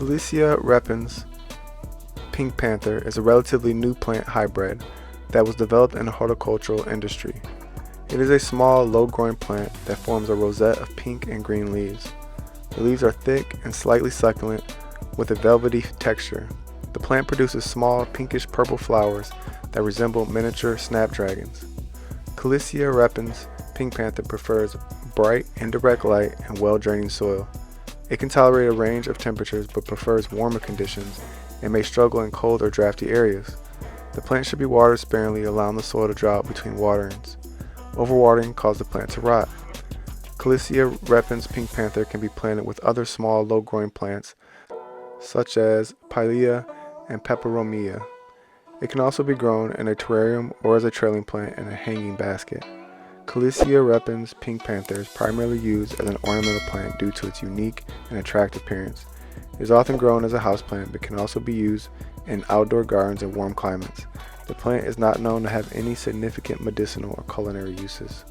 Calissia Repens Pink Panther is a relatively new plant hybrid that was developed in the horticultural industry. It is a small, low-growing plant that forms a rosette of pink and green leaves. The leaves are thick and slightly succulent with a velvety texture. The plant produces small, pinkish-purple flowers that resemble miniature snapdragons. Calissia Repens Pink Panther prefers bright, indirect light and well-draining soil. It can tolerate a range of temperatures but prefers warmer conditions and may struggle in cold or drafty areas. The plant should be watered sparingly, allowing the soil to dry out between waterings. Overwatering causes the plant to rot. Calissia Repens Pink Panther can be planted with other small, low-growing plants such as Pilea and Peperomia. It can also be grown in a terrarium or as a trailing plant in a hanging basket. Calissia Repens Pink Panther is primarily used as an ornamental plant due to its unique and attractive appearance. It is often grown as a houseplant but can also be used in outdoor gardens in warm climates. The plant is not known to have any significant medicinal or culinary uses.